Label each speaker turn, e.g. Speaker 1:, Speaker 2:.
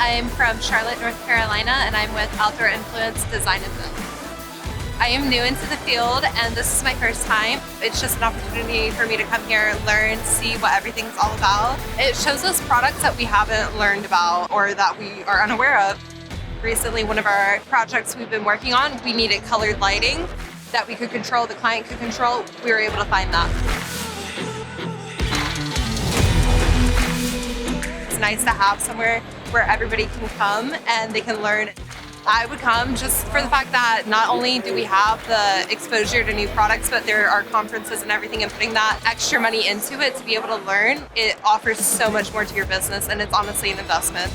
Speaker 1: I'm from Charlotte, North Carolina, and I'm with Outdoor Influence Design and Build. I am new into the field, and this is my first time. It's just an opportunity for me to come here, learn, see what everything's all about. It shows us products that we haven't learned about or that we are unaware of. Recently, one of our projects we've been working on, we needed colored lighting that we could control, the client could control. We were able to find that. It's nice to have somewhere where everybody can come and they can learn. I would come just for the fact that not only do we have the exposure to new products, but there are conferences and everything, and putting that extra money into it to be able to learn, it offers so much more to your business, and it's honestly an investment.